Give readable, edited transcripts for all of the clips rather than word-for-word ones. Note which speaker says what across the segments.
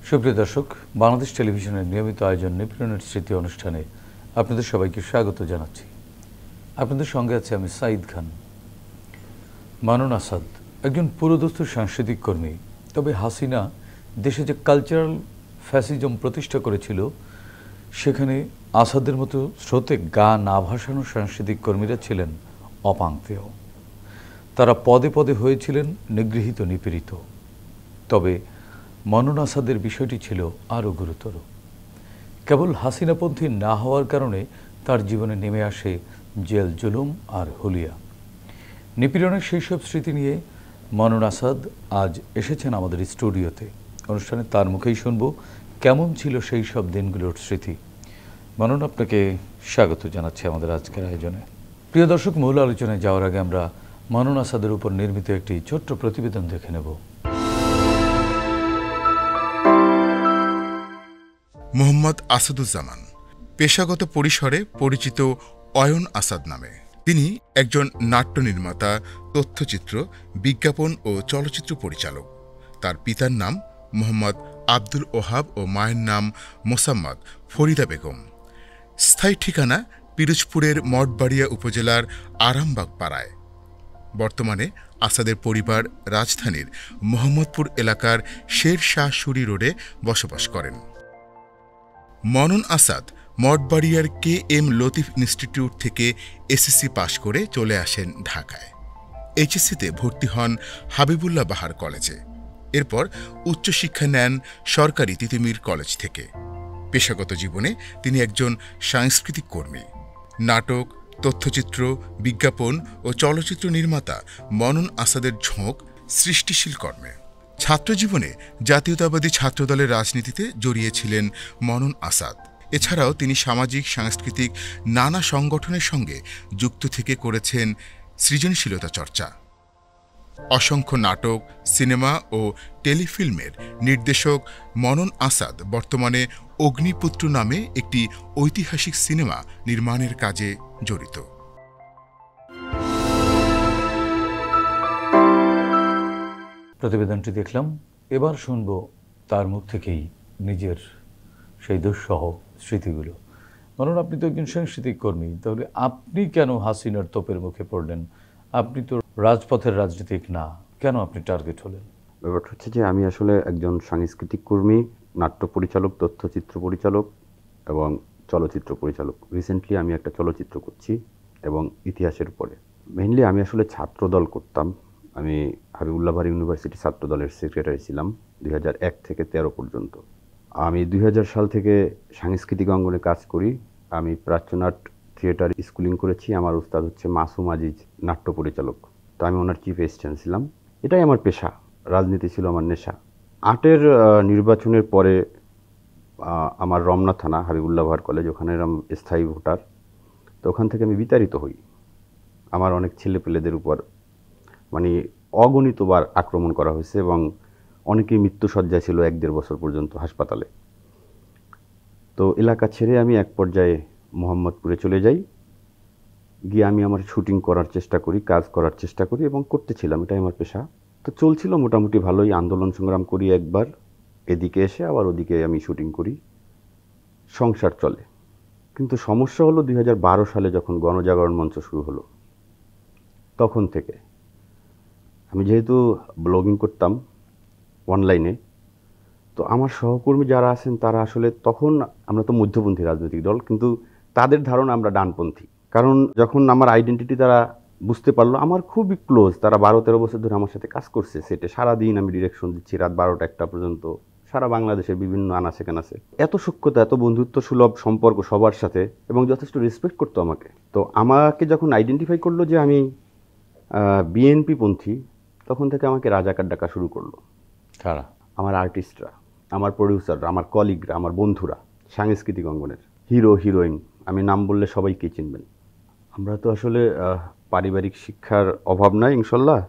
Speaker 1: সুপ্রিয় দর্শক, বাংলাদেশ টেলিভিশনের নিয়মিত আয়োজন নিপীড়নের স্মৃতি অনুষ্ঠানে আপনাদের সবাইকে স্বাগত জানাচ্ছি। আপনাদের সঙ্গে আছে আমি সাঈদ খান। মানন আসাদ একজন পুরোদস্ত সাংস্কৃতিক কর্মী, তবে হাসিনা দেশে যে কালচারাল ফ্যাসিজম প্রতিষ্ঠা করেছিল সেখানে আসাদের মতো স্রোতে গা না ভাসানো সাংস্কৃতিক কর্মীরা ছিলেন অপাঙ্ক্তেয়। তারা পদে পদে হয়েছিলেন নিগৃহীত, নিপীড়িত। তবে মানন আসাদের বিষয়টি ছিল আরও গুরুতর। কেবল হাসিনাপন্থী না হওয়ার কারণে তার জীবনে নেমে আসে জেল, জুলুম আর হুলিয়া। নিপীড়নের সেই সব স্মৃতি নিয়ে মানন আসাদ আজ এসেছেন আমাদের স্টুডিওতে। অনুষ্ঠানে তার মুখেই শুনব কেমন ছিল সেই সব দিনগুলোর স্মৃতি। মানন, আপনাকে স্বাগত জানাচ্ছি আমাদের আজকের আয়োজনে। প্রিয় দর্শক, মূল আলোচনায় যাওয়ার আগে আমরা মানন আসাদের উপর নির্মিত একটি ছোট্ট প্রতিবেদন দেখে নেব।
Speaker 2: মোহাম্মদ আসাদুজ্জামান পেশাগত পরিসরে পরিচিত অয়ন আসাদ নামে। তিনি একজন নাট্য নির্মাতা, তথ্যচিত্র, বিজ্ঞাপন ও চলচ্চিত্র পরিচালক। তার পিতার নাম মোহাম্মদ আব্দুল ওহাব ও মায়ের নাম মোসাম্মদ ফরিদা বেগম। স্থায়ী ঠিকানা পিরোজপুরের মঠবাড়িয়া উপজেলার আরামবাগ পাড়ায়। বর্তমানে আসাদের পরিবার রাজধানীর মোহাম্মদপুর এলাকার শের শাহ সুরি রোডে বসবাস করেন। মানন আসাদ মঠবাড়িয়ার KM লতিফ ইনস্টিটিউট থেকে SSC পাশ করে চলে আসেন ঢাকায়। HSCতে ভর্তি হন হাবিবুল্লাহ বাহার কলেজে। এরপর উচ্চশিক্ষা নেন সরকারি তিতুমীর কলেজ থেকে। পেশাগত জীবনে তিনি একজন সাংস্কৃতিক কর্মী। নাটক, তথ্যচিত্র, বিজ্ঞাপন ও চলচ্চিত্র নির্মাতা মানন আসাদের ঝোঁক সৃষ্টিশীল কর্মে। ছাত্রজীবনে জাতীয়তাবাদী ছাত্রদলের রাজনীতিতে জড়িয়েছিলেন মানন আসাদ। এছাড়াও তিনি সামাজিক সাংস্কৃতিক নানা সংগঠনের সঙ্গে যুক্ত থেকে করেছেন সৃজনশীলতা চর্চা। অসংখ্য নাটক, সিনেমা ও টেলিফিল্মের নির্দেশক মানন আসাদ বর্তমানে অগ্নিপুত্র নামে একটি ঐতিহাসিক সিনেমা নির্মাণের কাজে জড়িত।
Speaker 1: প্রতিবেদনটি দেখলাম, এবার শুনব তার মুখ থেকেই নিজের সেই দুঃসহ স্মৃতিগুলো। মানন, আপনি তো একজন সাংস্কৃতিক কর্মী, তাহলে আপনি কেন হাসিনার তোপের মুখে পড়লেন? আপনি তো রাজপথের রাজনীতিক না, কেন আপনি টার্গেট হলেন?
Speaker 3: ব্যাপারটা হচ্ছে যে আমি আসলে একজন সাংস্কৃতিক কর্মী, নাট্য পরিচালক, তথ্যচিত্র পরিচালক এবং চলচ্চিত্র পরিচালক। রিসেন্টলি আমি একটা চলচ্চিত্র করছি এবং ইতিহাসের উপরে। মেইনলি আমি আসলে ছাত্রদল করতাম। আমি হাবিবুল্লাহ বাহার ইউনিভার্সিটি ছাত্রদলের সেক্রেটারি ছিলাম 2001 থেকে 13 পর্যন্ত। আমি 2000 সাল থেকে সাংস্কৃতিক অঙ্গনে কাজ করি। আমি প্রাচ্যনাট থিয়েটার স্কুলিং করেছি। আমার উস্তাদ হচ্ছে মাসুম আজিজ, নাট্য পরিচালক। তো আমি ওনার চিফ অ্যাসিস্ট্যান্ট ছিলাম। এটাই আমার পেশা, রাজনীতি ছিল আমার নেশা। 8-এর নির্বাচনের পরে আমার রমনা থানা, হাবিবুল্লাহ বাহার কলেজ, ওখানে স্থায়ী ভোটার। তো ওখান থেকে আমি বিতাড়িত হই। আমার অনেক ছেলেপেলেদের উপর মানে অগণিতবার আক্রমণ করা হয়েছে এবং অনেকেই মৃত্যুসজ্জায় ছিল 1-1.5 বছর পর্যন্ত হাসপাতালে। তো এলাকা ছেড়ে আমি এক পর্যায়ে মোহাম্মদপুরে চলে যাই। গিয়ে আমি আমার শুটিং করার চেষ্টা করি, কাজ করার চেষ্টা করি এবং করতেছিলাম, এটাই আমার পেশা। তো চলছিল মোটামুটি ভালোই, আন্দোলন সংগ্রাম করি একবার, এদিকে এসে আবার ওদিকে আমি শুটিং করি, সংসার চলে। কিন্তু সমস্যা হলো 2012 সালে যখন গণজাগরণ মঞ্চ শুরু হলো, তখন থেকে আমি যেহেতু ব্লগিং করতাম অনলাইনে, তো আমার সহকর্মী যারা আছেন তারা আসলে, তখন আমরা তো মধ্যপন্থী রাজনৈতিক দল, কিন্তু তাদের ধারণা আমরা ডানপন্থী। কারণ যখন আমার আইডেন্টিটি তারা বুঝতে পারলো, আমার খুবই ক্লোজ, তারা 12-13 বছর ধরে আমার সাথে কাজ করছে সেটে। সারাদিন আমি ডিরেকশন দিচ্ছি, রাত 12টা-1টা পর্যন্ত, সারা বাংলাদেশের বিভিন্ন আনাচে কানাচে। এত সূক্ষ্মতা, এত বন্ধুত্ব সুলভ সম্পর্ক সবার সাথে এবং যথেষ্ট রেসপেক্ট করতো আমাকে। তো আমাকে যখন আইডেন্টিফাই করলো যে আমি বিএনপি পন্থী, তখন থেকে আমাকে রাজাকার ডাকা শুরু করলো।
Speaker 1: কারা? আমার
Speaker 3: আর্টিস্টরা, আমার প্রডিউসাররা, আমার কলিগরা, আমার বন্ধুরা, সাংস্কৃতিক অঙ্গনের হিরো হিরোইন, আমি নাম বললে সবাইকে চিনবেন। আমরা তো আসলে পারিবারিক শিক্ষার অভাব নাই ইনশাল্লাহ,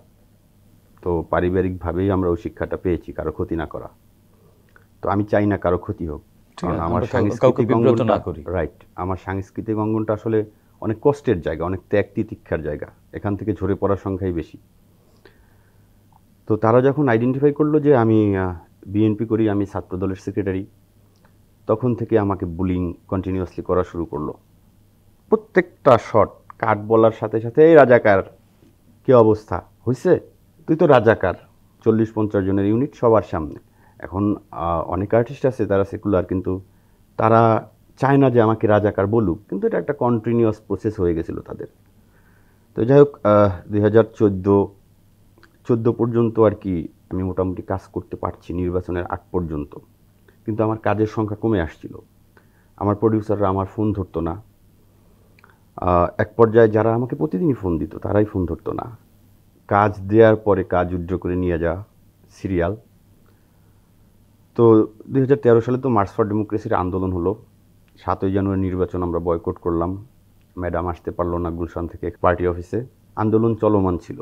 Speaker 3: তো পারিবারিকভাবেই আমরা ওই শিক্ষাটা পেয়েছি, কারো ক্ষতি না করা। তো আমি চাই না কারো ক্ষতি হোক, কারণ আমার সাংস্কৃতিক অঙ্গনটা, রাইট, আমার সাংস্কৃতিক অঙ্গনটা আসলে অনেক কষ্টের জায়গা, অনেক ত্যাগ তিতিক্ষার জায়গা, এখান থেকে ঝরে পড়ার সংখ্যাই বেশি। তো তারা যখন আইডেন্টিফাই করলো যে আমি বিএনপি করি, আমি ছাত্রদলের সেক্রেটারি। তখন থেকে আমাকে বুলিং কন্টিনিউয়াসলি করা শুরু করলো। প্রত্যেকটা শট কাট বলার সাথে সাথে, এই রাজাকার, কী অবস্থা হয়েছে, তুই তো রাজাকার। 40-50 জনের ইউনিট সবার সামনে। এখন অনেক আর্টিস্ট আছে তারা সেকুলার, কিন্তু তারা চায় না যে আমাকে রাজাকার বলুক, কিন্তু এটা একটা কন্টিনিউয়াস প্রসেস হয়ে গেছিলো তাদের। তো যাই হোক, 2014 পর্যন্ত আর কি আমি মোটামুটি কাজ করতে পারছি, নির্বাচনের আগ পর্যন্ত। কিন্তু আমার কাজের সংখ্যা কমে আসছিল। আমার প্রডিউসাররা আমার ফোন ধরতো না। এক পর্যায়ে যারা আমাকে প্রতিদিনই ফোন দিত তারাই ফোন ধরতো না। কাজ দেওয়ার পরে কাজ উজ্জ্ব করে নিয়ে যাওয়া, সিরিয়াল। তো 2013 সালে তো মার্চ ফর ডেমোক্রেসির আন্দোলন হলো। 7ই জানুয়ারি নির্বাচন আমরা বয়কট করলাম। ম্যাডাম আসতে পারলো না গুলশান থেকে পার্টি অফিসে। আন্দোলন চলমান ছিল।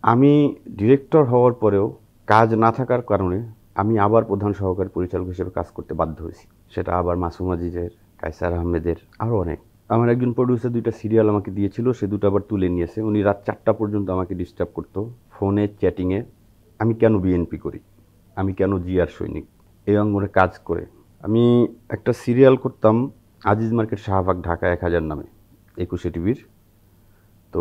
Speaker 3: আমি ডিরেক্টর হওয়ার পরেও কাজ না থাকার কারণে আমি আবার প্রধান সহকারী পরিচালক হিসেবে কাজ করতে বাধ্য হয়েছি। সেটা আবার মাসুম আজিজের, কায়সার আহমেদের, আরও অনেক। আমার একজন প্রডিউসার 2টা সিরিয়াল আমাকে দিয়েছিল, সে 2টা আবার তুলে নিয়েছে। উনি রাত 4টা পর্যন্ত আমাকে ডিস্টার্ব করতো ফোনে, চ্যাটিংয়ে। আমি কেন বিএনপি করি, আমি কেন জিয়ার সৈনিক, এই অঙ্গনে কাজ করে। আমি একটা সিরিয়াল করতাম আজিজ মার্কেট শাহবাগ ঢাকা 1000 নামে, 21 টিভির। তো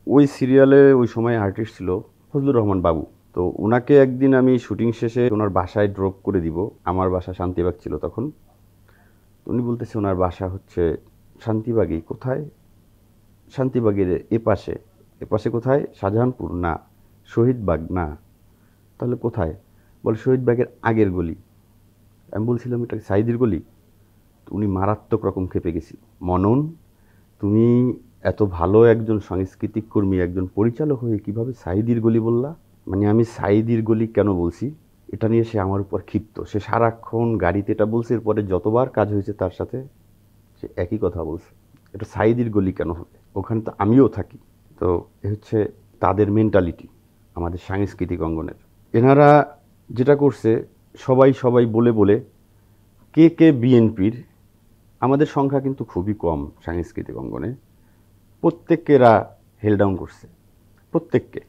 Speaker 3: ওই সিরিয়ালে ওই সময় আর্টিস্ট ছিল ফজলুর রহমান বাবু। তো ওনাকে একদিন আমি শুটিং শেষে ওনার বাসায় ড্রপ করে দিব। আমার বাসা শান্তিবাগ ছিল তখন। তো উনি বলতেছে ওনার বাসা হচ্ছে শান্তিবাগেই। কোথায়? শান্তিবাগের এপাশে। এপাশে কোথায়? শাহজাহানপুর না, শহীদবাগ না, তাহলে কোথায়? বলে শহীদবাগের আগের গলি। আমি বলছিলাম এটা সাইদির গলি। তো উনি মারাত্মক রকম খেপে গেছিল। মনন, তুমি এত ভালো একজন সাংস্কৃতিক কর্মী, একজন পরিচালক হয়ে কিভাবে সাইদির গলি বললা? মানে আমি সাইদির গলি কেন বলছি এটা নিয়ে সে আমার উপর ক্ষিপ্ত। সে সারাক্ষণ গাড়িতে এটা বলছে, এরপরে যতবার কাজ হয়েছে তার সাথে সে একই কথা বলছে, এটা সাইদির গলি কেন হবে, ওখানে তো আমিও থাকি। তো এ হচ্ছে তাদের মেন্টালিটি আমাদের সাংস্কৃতিক অঙ্গনের। এনারা যেটা করছে, সবাই বলে বলে কে বিএনপির। আমাদের সংখ্যা কিন্তু খুবই কম সাংস্কৃতিক অঙ্গনে। প্রত্যেককে এরা হেল ডাউন করছে, প্রত্যেককে।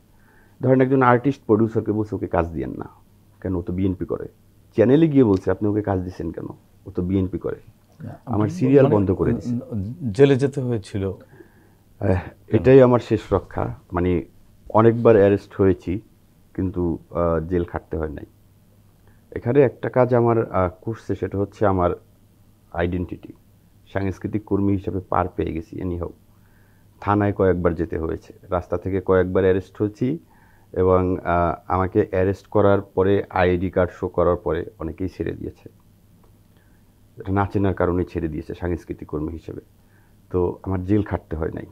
Speaker 3: ধরেন একজন আর্টিস্ট প্রডিউসারকে বলছে ওকে কাজ দিয়েন না, কেন? ও তো বিএনপি করে। চ্যানেলে গিয়ে বলছে আপনি ওকে কাজ দিচ্ছেন কেন? ও তো বিএনপি করে। আমার সিরিয়াল বন্ধ করে দিচ্ছে।
Speaker 1: জেলে যেতে হয়েছিল।
Speaker 3: এটাই আমার শেষ রক্ষা। মানে অনেকবার অ্যারেস্ট হয়েছি, কিন্তু জেল খাটতে হয় নাই। এখানে একটা কাজ আমার করছে, সেটা হচ্ছে আমার আইডেন্টিটি। সাংস্কৃতিক কর্মী হিসাবে পার পেয়ে গেছি। এনিহাও থানায় কয়েকবার যেতে হয়েছে, রাস্তা থেকে কয়েকবার অ্যারেস্ট হয়েছি, এবং আমাকে অ্যারেস্ট করার পরে আইডি কার্ড শো করার পরে অনেকেই ছেড়ে দিয়েছে। এটা না চেনার কারণে ছেড়ে দিয়েছে সাংস্কৃতিক কর্মী হিসেবে। তো আমার জেল খাটতে হয় নাই।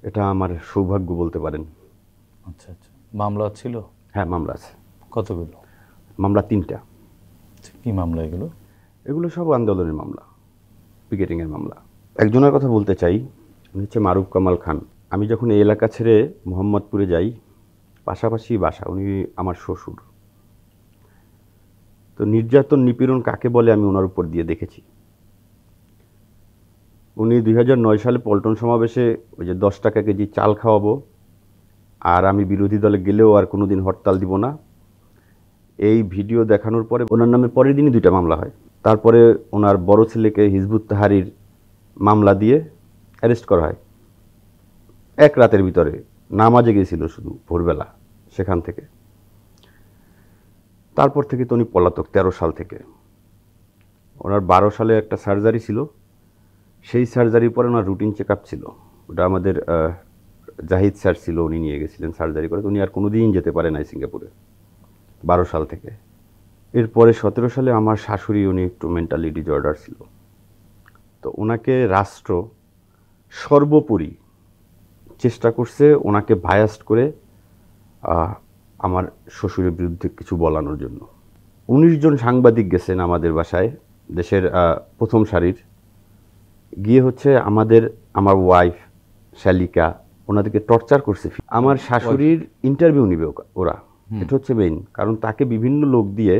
Speaker 3: এটা আমার সৌভাগ্য বলতে পারেন।
Speaker 1: আচ্ছা আচ্ছা, মামলা ছিল?
Speaker 3: হ্যাঁ, মামলা আছে।
Speaker 1: কতগুলো?
Speaker 3: মামলা 3টা।
Speaker 1: কি মামলা এগুলো?
Speaker 3: এগুলো সব আন্দোলনের মামলা, পিকেটিংয়ের মামলা। একজনের কথা বলতে চাই, উনি হচ্ছে মারুফ কামাল খান। আমি যখন এই এলাকা ছেড়ে মোহাম্মদপুরে যাই, পাশাপাশি বাসা, উনি আমার শ্বশুর। তো নির্যাতন নিপীড়ন কাকে বলে আমি ওনার উপর দিয়ে দেখেছি। উনি 2009 সালে পল্টন সমাবেশে ওই যে 10 টাকা কেজি চাল খাওয়াবো, আর আমি বিরোধী দলে গেলেও আর কোনো দিন হরতাল দিব না, এই ভিডিও দেখানোর পরে ওনার নামে পরের দিনই 2টা মামলা হয়। তারপরে ওনার বড় ছেলেকে হিজবুত তাহরির মামলা দিয়ে অ্যারেস্ট করা হয় এক রাতের ভিতরে। নামাজে গেছিল শুধু ভোরবেলা, সেখান থেকে। তারপর থেকে তো উনি পলাতক 13 সাল থেকে। ওনার 12 সালে একটা সার্জারি ছিল, সেই সার্জারির পরে ওনার রুটিন চেক আপ ছিল। ওটা আমাদের জাহিদ স্যার ছিল, উনি নিয়ে গেছিলেন সার্জারি করে। উনি আর কোনো দিন যেতে পারে নাই সিঙ্গাপুরে 12 সাল থেকে। এরপরে 17 সালে আমার শাশুড়ি, উনি একটু মেন্টালি ডিসঅর্ডার ছিল। তো ওনাকে রাষ্ট্র সর্বোপরি চেষ্টা করছে ওনাকে বায়াস্ট করে আমার শ্বশুরের বিরুদ্ধে কিছু বলানোর জন্য। 19 জন সাংবাদিক গেছেন আমাদের বাসায়, দেশের প্রথম সারির, গিয়ে হচ্ছে আমার ওয়াইফ শালিকা ওনাদেরকে টর্চার করছে। আমার শাশুড়ির ইন্টারভিউ নিবে ওরা, এটা হচ্ছে মেইন কারণ। তাকে বিভিন্ন লোক দিয়ে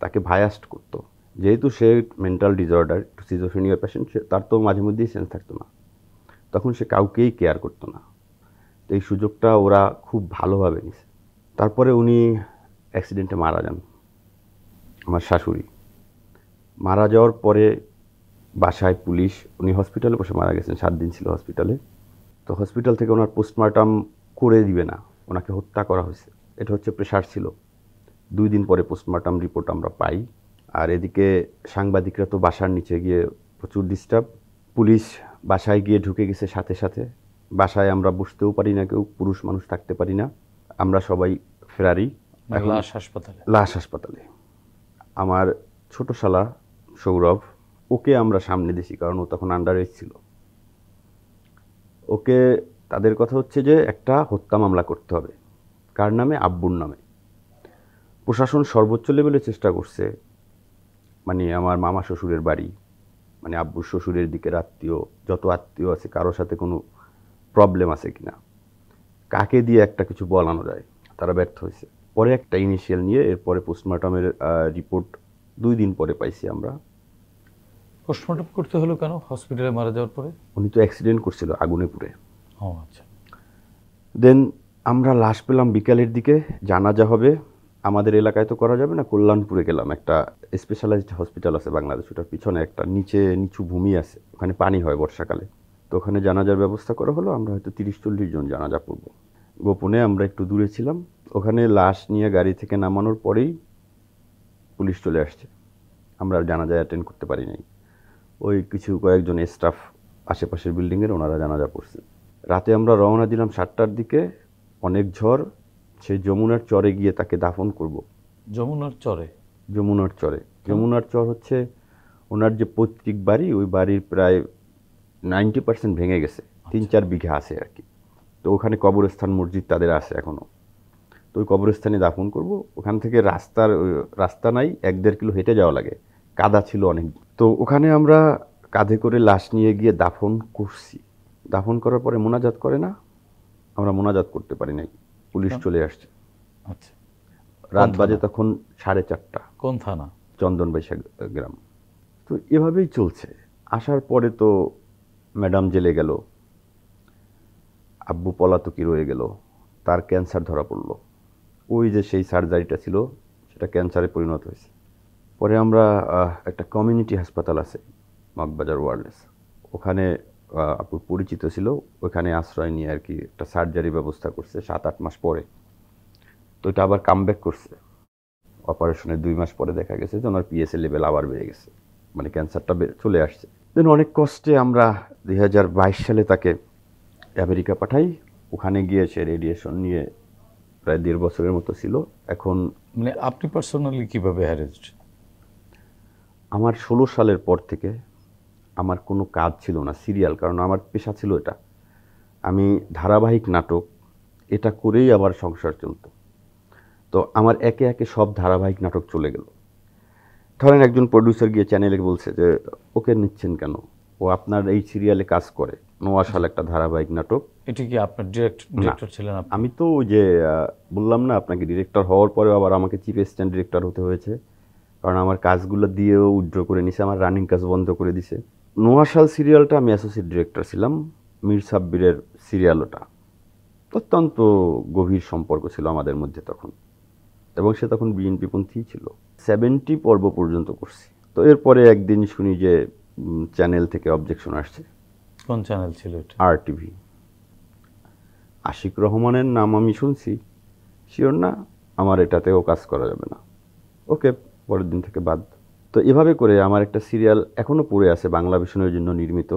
Speaker 3: তাকে ভায়াস্ট করতো, যেহেতু সে মেন্টাল ডিসঅর্ডার, সিজোফ্রেনিয়া পেশেন্ট, তার তো মাঝে মধ্যেই সেন্স থাকতো না, তখন সে কাউকেই কেয়ার করতো না। তো এই সুযোগটা ওরা খুব ভালোভাবে নিছে। তারপরে উনি অ্যাক্সিডেন্টে মারা যান। আমার শাশুড়ি মারা যাওয়ার পরে বাসায় পুলিশ, উনি হসপিটালে বসে মারা গেছেন, 7 দিন ছিল হসপিটালে। তো হসপিটাল থেকে ওনার পোস্টমর্টম করে দিবে না, ওনাকে হত্যা করা হয়েছে, এটা হচ্ছে প্রেশার ছিল। 2 দিন পরে পোস্টমর্টম রিপোর্ট আমরা পাই। আর এদিকে সাংবাদিকরা তো বাসার নিচে গিয়ে প্রচুর ডিস্টার্ব। পুলিশ বাসায় গিয়ে ঢুকে গেছে সাথে সাথে। বাসায় আমরা বসতেও পারি না, কেউ পুরুষ মানুষ থাকতে পারি না, আমরা সবাই ফেরারি।
Speaker 1: লাশ হাসপাতালে?
Speaker 3: লাশ হাসপাতালে। আমার ছোট শালা সৌরভ, ওকে আমরা সামনে দিছি, কারণ ও তখন আন্ডার এজ ছিল। ওকে, তাদের কথা হচ্ছে যে একটা হত্যা মামলা করতে হবে। কার নামে? আব্বুর নামে। প্রশাসন সর্বোচ্চ লেভেলে চেষ্টা করছে, মানে আমার মামা শ্বশুরের বাড়ি, মানে আব্বুর শ্বশুরের দিকের আত্মীয়, যত আত্মীয় আছে কারোর সাথে কোনো প্রবলেম আছে কিনা, কাকে দিয়ে একটা কিছু বলানো যায়, তারা ব্যর্থ হয়েছে। পরে একটা ইনিশিয়াল নিয়ে এরপরে পোস্টমর্টমের রিপোর্ট 2 দিন পরে পাইছি আমরা।
Speaker 1: পোস্টমর্টম করতে হলো কেন হসপিটালে মারা যাওয়ার পরে?
Speaker 3: উনি তো অ্যাক্সিডেন্ট করছিল আগুনে পুড়ে।
Speaker 1: ও আচ্ছা।
Speaker 3: দেন আমরা লাশ পেলাম বিকালের দিকে, জানাজা হবে। আমাদের এলাকায় তো করা যাবে না, কল্যাণপুরে গেলাম, একটা স্পেশালাইজড হসপিটাল আছে বাংলাদেশ, ওটার পিছনে একটা নিচু ভূমি আছে, ওখানে পানি হয় বর্ষাকালে। তো ওখানে জানাজার ব্যবস্থা করা হলো। আমরা হয়তো 30-40 জন জানাজা পড়ব। গোপনে আমরা একটু দূরে ছিলাম। ওখানে লাশ নিয়ে গাড়ি থেকে নামানোর পরেই পুলিশ চলে আসছে। আমরা জানাজায় অ্যাটেন্ড করতে পারি নাই। ওই কয়েকজন স্টাফ আশেপাশের বিল্ডিংয়ের, ওনারা জানাজা পড়ছে। রাতে আমরা রওনা দিলাম 7টার দিকে, অনেক ঝড়। সেই যমুনার চরে গিয়ে তাকে দাফন করব।
Speaker 1: যমুনার চরে?
Speaker 3: যমুনার চরে। যমুনার চর হচ্ছে ওনার যে পৈতৃক বাড়ি, ওই বাড়ির প্রায় 90% ভেঙে গেছে, 3-4 বিঘা আছে আর কি। তো ওখানে কবরস্থান, মসজিদ তাদের আছে এখনও। তো ওই কবরস্থানে দাফন করব। ওখান থেকে রাস্তা নাই, 1-1.5 কিলো হেঁটে যাওয়া লাগে, কাদা ছিল অনেক। তো ওখানে আমরা কাঁধে করে লাশ নিয়ে গিয়ে দাফন করছি। দাফন করার পরে মোনাজাত করে না, আমরা মোনাজাত করতে পারি নাই, পুলিশ চলে আসছে।
Speaker 1: আচ্ছা।
Speaker 3: রাত বাজে তখন 4:30।
Speaker 1: কোন থানা?
Speaker 3: চন্দনবাইশা গ্রাম। তো এভাবেই চলছে। আসার পরে তো ম্যাডাম জেলে গেল, আব্বু পলাতকি রয়ে গেল, তার ক্যান্সার ধরা পড়লো। ওই যে সেই সার্জারিটা ছিল, সেটা ক্যান্সারে পরিণত হয়েছে। পরে আমরা একটা কমিউনিটি হাসপাতাল আছে মগবাজার ওয়ার্ল্ডস, ওখানে আপুর পরিচিত ছিল, ওখানে আশ্রয় নিয়ে আর কি একটা সার্জারি ব্যবস্থা করছে 7-8 মাস পরে। তো এটা আবার কামব্যাক করছে। অপারেশনের 2 মাস পরে দেখা গেছে যে ওনার পিএসএ লেভেল আবার বেড়ে গেছে, মানে ক্যান্সারটা চলে আসছে। দেন অনেক কষ্টে আমরা 2022 সালে তাকে আমেরিকা পাঠাই। ওখানে গিয়ে সে রেডিয়েশন নিয়ে প্রায় 1.5 বছরের মতো ছিল। এখন
Speaker 1: মানে আপনি পার্সোনালি কিভাবে হ্যারেস্ট?
Speaker 3: আমার 16 সালের পর থেকে আমার কোনো কাজ ছিল না সিরিয়াল, কারণ আমার পেশা ছিল এটা। আমি ধারাবাহিক নাটক এটা করেই আমার সংসার চলতো। তো আমার একে একে সব ধারাবাহিক নাটক চলে গেল। ধরেন একজন প্রডিউসার গিয়ে চ্যানেলে বলছে যে ওকে নিচ্ছেন কেন, ও আপনার এই সিরিয়ালে কাজ করে, নোয়া সাল একটা ধারাবাহিক নাটক।
Speaker 1: এটা কি আপনার ডিরেক্টর ছিলেন আপনি?
Speaker 3: আমি তো ওই যে বললাম না আপনাকে, ডিরেক্টর হওয়ার পরেও আবার আমাকে চিফ অ্যাসিস্ট্যান্ট ডিরেক্টর হতে হয়েছে, কারণ আমার কাজগুলো দিয়েও উইথড্র করে নিছে, আমার রানিং কাজ বন্ধ করে দিছে। নোয়া সাল সিরিয়ালটা আমি অ্যাসোসিয়েট ডিরেক্টর ছিলাম। মীর সাব্বিরের সিরিয়াল, ওটা অত্যন্ত গভীর সম্পর্ক ছিল আমাদের মধ্যে তখন, এবং সে তখন বিএনপিপন্থী ছিল। 70 পর্ব পর্যন্ত করছি। তো এরপরে একদিন শুনি যে চ্যানেল থেকে অবজেকশন আসছে।
Speaker 1: কোন চ্যানেল ছিল এটা?
Speaker 3: RTV। আশিক রহমানের নাম আমি শুনছি, শিওর না, আমার এটাতেও কাজ করা যাবে না। ওকে, পরের দিন থেকে বাদ। তো এভাবে করে আমার একটা সিরিয়াল এখনও পড়ে আছে বাংলা ভিশনের জন্য নির্মিত,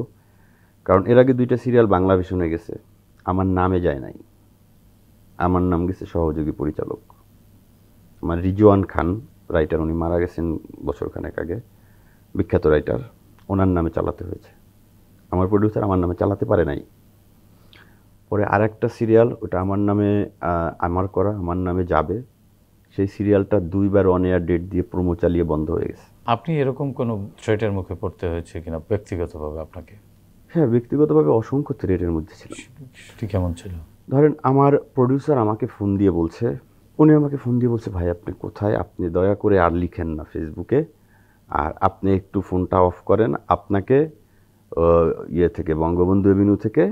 Speaker 3: কারণ এর আগে 2টা সিরিয়াল বাংলা ভিশনে গেছে, আমার নামে যায় নাই, আমার নাম গেছে সহযোগী পরিচালক। আমার রিজওয়ান খান রাইটার, উনি মারা গেছেন বছরখানেক আগে, বিখ্যাত রাইটার, ওনার নামে চালাতে হয়েছে। আমার প্রডিউসার আমার নামে চালাতে পারে নাই। পরে আরেকটা সিরিয়াল, ওটা আমার নামে, আমার করা, আমার নামে যাবে, সেই সিরিয়ালটা 2 বার অন এয়ার ডেট দিয়ে প্রোমো চালিয়ে বন্ধ হয়ে গেছে।
Speaker 1: আপনি এরকম কোনো থ্রেটের মুখে পড়তে হয়েছে কিনা ব্যক্তিগতভাবে আপনাকে?
Speaker 3: হ্যাঁ, ব্যক্তিগতভাবে অসংখ্য থ্রেটের মধ্যে ছিল।
Speaker 1: সেটি কেমন ছিল?
Speaker 3: ধরেন আমার প্রডিউসার আমাকে ফোন দিয়ে বলছে, ভাই আপনি কোথায়, আপনি দয়া করে আর লিখেন না ফেসবুকে, আর আপনি একটু ফোনটা অফ করেন, আপনাকে ইয়ে থেকে, বঙ্গবন্ধু এভিনিউ থেকে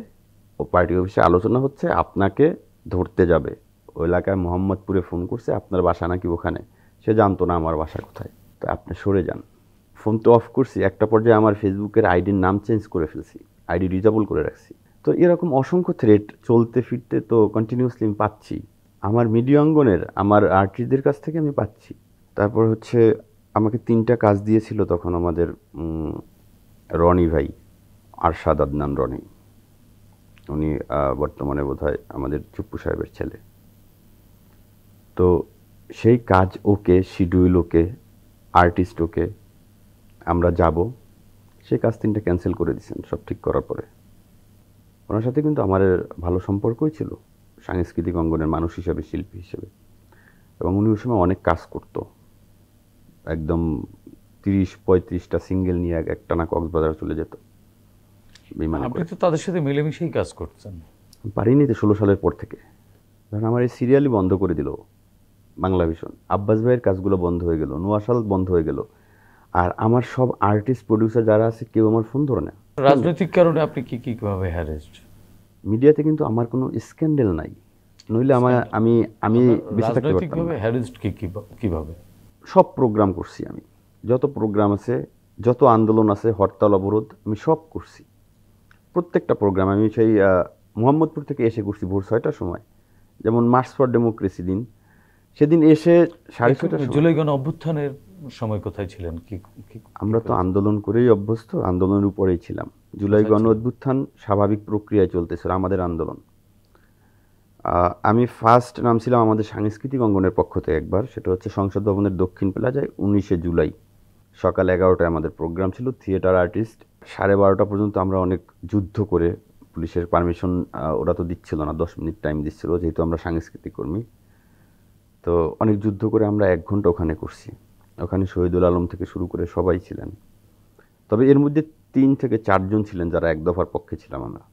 Speaker 3: ও পার্টি অফিসে আলোচনা হচ্ছে, আপনাকে ধরতে যাবে। ওই এলাকায় মোহাম্মদপুরে ফোন করছে, আপনার বাসা নাকি ওখানে। সে জানতো না আমার বাসা কোথায়। তো আপনি সরে যান। ফোন তো অফ করছি, একটা পর্যায়ে আমার ফেসবুকের আইডির নাম চেঞ্জ করে ফেলছি, আইডি ডিজেবল করে রাখছি। তো এরকম অসংখ্য থ্রেট চলতে ফিরতে তো কন্টিনিউয়াসলি আমি পাচ্ছি, আমার মিডিয়া অঙ্গনের আমার আর্টিস্টদের কাছ থেকে আমি পাচ্ছি। তারপর হচ্ছে আমাকে 3টা কাজ দিয়েছিল তখন আমাদের রনি ভাই, আরশাদ আদনান রনি, উনি বর্তমানে বোধহয় আমাদের চুপ্পু সাহেবের ছেলে। তো সেই কাজ ওকে, শিডিউল ওকে, আর্টিস্ট ওকে, আমরা যাব, সেই কাজ 3টা ক্যান্সেল করে দিয়েছেন সব ঠিক করার পরে। ওনার সাথে কিন্তু আমার ভালো সম্পর্কই ছিল সাংস্কৃতিক অঙ্গনের মানুষ হিসাবে, শিল্পী হিসেবে। এবং উনি ওই সময় অনেক কাজ করতো, একদম 30-35টা সিঙ্গেল নিয়ে একটানা কক্সবাজার চলে যেত বিমানে
Speaker 1: আপনি
Speaker 3: করে।
Speaker 1: তো তাদের সাথে মিলেমিশেই কাজ করছেন।
Speaker 3: পারিনি তো 16 সালের পর থেকে, কারণ আমার এই সিরিয়ালই বন্ধ করে দিল বাংলা ভিশন। আব্বাস ভাইয়ের কাজগুলো বন্ধ হয়ে গেল, নোয়াশাল বন্ধ হয়ে গেল, আর আমার সব আর্টিস্ট প্রডিউসার যারা আছে কেউ আমার ফোন ধরে না।
Speaker 1: রাজনৈতিক কারণে আপনি কিভাবে হ্যারেস্ট?
Speaker 3: মিডিয়াতে কিন্তু আমার কোনো স্ক্যান্ডেল নাই, নইলে আমি বেঁচে থাকতে পারতাম
Speaker 1: রাজনৈতিকভাবে
Speaker 3: না।
Speaker 1: হ্যারেস্ট কিভাবে?
Speaker 3: সব প্রোগ্রাম করছি আমি, যত প্রোগ্রাম আছে, যত আন্দোলন আছে, হরতাল অবরোধ, আমি সব করছি। প্রত্যেকটা প্রোগ্রাম আমি সেই মোহাম্মদপুর থেকে এসে করছি ভোর 6টার সময়, যেমন মার্চ ফর ডেমোক্রেসি দিন, সেদিন এসে 6:30টার সময়।
Speaker 1: জুলাই গণ অভ্যুত্থানের সময় কোথায় ছিলেন?
Speaker 3: আমরা তো আন্দোলন করেই অভ্যস্ত, আন্দোলনের উপরেই ছিলাম। জুলাই গণ অভ্যুত্থান স্বাভাবিক প্রক্রিয়ায় চলতেছিল, আমাদের আন্দোলন। আমি ফার্স্ট নামছিলাম আমাদের সাংস্কৃতিক অঙ্গনের পক্ষ থেকে একবার, সেটা হচ্ছে সংসদ ভবনের দক্ষিণ প্লাজায় 19শে জুলাই সকাল 11টায় আমাদের প্রোগ্রাম ছিল। থিয়েটার আর্টিস্ট, 12:30 পর্যন্ত আমরা অনেক যুদ্ধ করে, পুলিশের পারমিশন ওরা তো দিচ্ছিল না, 10 মিনিট টাইম দিচ্ছিল, যেহেতু আমরা সাংস্কৃতিক কর্মী। তো অনেক যুদ্ধ করে আমরা 1 ঘন্টা ওখানে করছি। ওখানে শহীদুল আলম থেকে শুরু করে সবাই ছিলেন, তবে এর মধ্যে 3 থেকে 4 জন ছিলেন যারা এক দফার পক্ষে ছিলাম আমরা,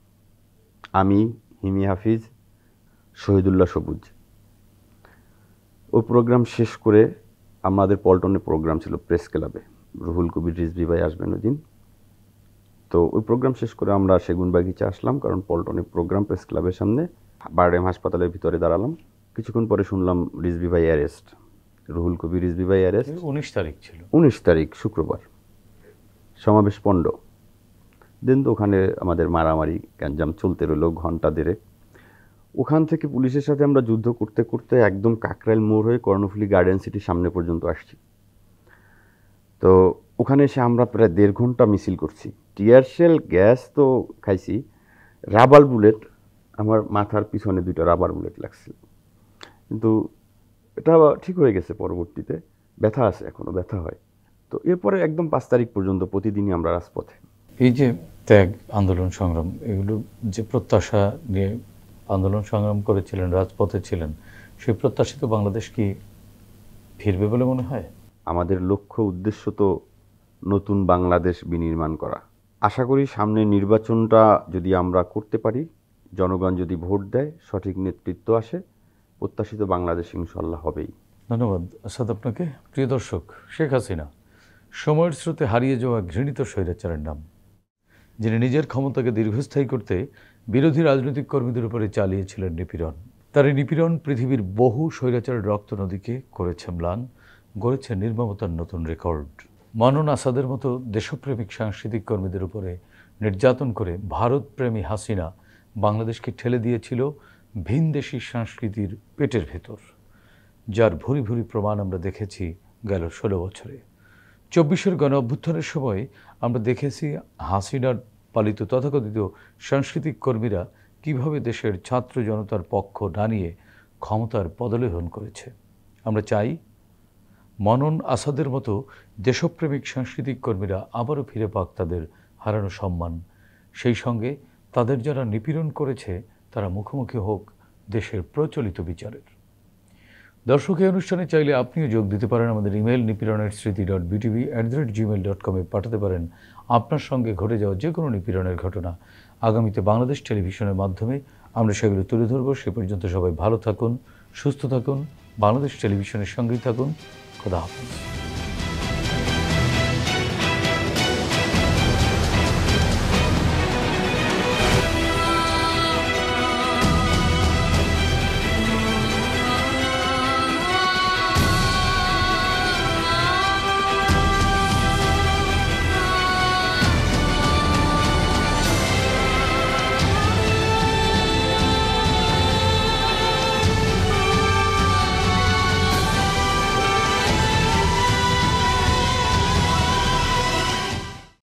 Speaker 3: আমি, হিমি হাফিজ, শহীদুল্লাহ সবুজ। ওই প্রোগ্রাম শেষ করে আমাদের পল্টনে প্রোগ্রাম ছিল প্রেস ক্লাবে, রুহুল কবির রিজভী ভাই আসবেন ওই দিন। তো ওই প্রোগ্রাম শেষ করে আমরা সেগুনবাগিচা আসলাম, কারণ পল্টনে প্রোগ্রাম, প্রেস ক্লাবের সামনে বারডেম হাসপাতালের ভিতরে দাঁড়ালাম। কিছুক্ষণ পরে শুনলাম রিজভী ভাই অ্যারেস্ট, রুহুল কবির রিজভী ভাই অ্যারেস্ট।
Speaker 1: 19 তারিখ ছিল,
Speaker 3: 19 তারিখ শুক্রবার, সমাবেশ পণ্ড দিন। তো ওখানে আমাদের মারামারি গ্যাঞ্জাম চলতে রইল ঘন্টা দেড়েক। ওখান থেকে পুলিশের সাথে আমরা যুদ্ধ করতে করতে একদম কাকরাইল মোড় হয়ে কর্ণফুলী গার্ডেন সিটির সামনে পর্যন্ত আসছি। তো ওখানে এসে আমরা প্রায় 1.5 ঘন্টা মিছিল করছি। টিয়ার শেল, গ্যাস তো খাইছি, রাবার বুলেট, আমার মাথার পিছনে 2টা রাবার বুলেট লাগছিল, কিন্তু এটা ঠিক হয়ে গেছে পরবর্তীতে। ব্যথা আছে, এখনও ব্যথা হয়। তো এরপরে একদম 5 তারিখ পর্যন্ত প্রতিদিনই আমরা রাজপথে।
Speaker 1: এই যে ত্যাগ, আন্দোলন, সংগ্রাম, এগুলো যে প্রত্যাশা নিয়ে আন্দোলন সংগ্রাম করেছিলেন, রাজপথে ছিলেন, সেই প্রত্যাশিত বাংলাদেশ কি ফিরবে বলে মনে হয়?
Speaker 3: আমাদের লক্ষ্য উদ্দেশ্য তো নতুন বাংলাদেশ বিনির্মাণ করা। আশা করি সামনে নির্বাচনটা যদি আমরা করতে পারি, জনগণ যদি ভোট দেয়, সঠিক নেতৃত্ব আসে, প্রত্যাশিত বাংলাদেশ ইনশাল্লাহ হবেই।
Speaker 1: ধন্যবাদ আসাদ আপনাকে। প্রিয় দর্শক, শেখ হাসিনা সময়ের স্রোতে হারিয়ে যাওয়া ঘৃণিত স্বৈরাচারের নাম, যিনি নিজের ক্ষমতাকে দীর্ঘস্থায়ী করতে বিরোধী রাজনৈতিক কর্মীদের উপরে চালিয়েছিলেন নিপীড়ন। তার এই নিপীড়ন পৃথিবীর বহু স্বৈরাচারের রক্ত নদীকে করেছে ম্লান, গড়েছে নির্মমতার নতুন রেকর্ড। মানন আসাদের মতো দেশপ্রেমিক সাংস্কৃতিক কর্মীদের উপরে নির্যাতন করে ভারতপ্রেমী হাসিনা বাংলাদেশকে ঠেলে দিয়েছিল ভিনদেশী সংস্কৃতির পেটের ভেতর, যার ভুরি ভুরি প্রমাণ আমরা দেখেছি গেল 16 বছরে। 24-এর গণ অভ্যুত্থানের সময় আমরা দেখেছি হাসিনার পালিত তথাকথিত সাংস্কৃতিক কর্মীরা কিভাবে দেশের ছাত্র জনতার পক্ষ না নিয়ে ক্ষমতার পদলেহন করেছে। আমরা চাই মানন আসাদের মতো দেশপ্রেমিক সাংস্কৃতিক কর্মীরা আবারও ফিরে পাক তাদের হারানো সম্মান। সেই সঙ্গে তাদের যারা নিপীড়ন করেছে তারা মুখোমুখি হোক দেশের প্রচলিত বিচারের। দর্শক, এই অনুষ্ঠানে চাইলে আপনিও যোগ দিতে পারেন। আমাদের ইমেল nipironersriti.btv@gmail.com-এ পাঠাতে পারেন আপনার সঙ্গে ঘটে যাওয়া যে কোনো নিপীড়নের ঘটনা। আগামীতে বাংলাদেশ টেলিভিশনের মাধ্যমে আমরা সেগুলো তুলে ধরব। সে পর্যন্ত সবাই ভালো থাকুন, সুস্থ থাকুন, বাংলাদেশ টেলিভিশনের সঙ্গেই থাকুন। খোদা হাফেজ।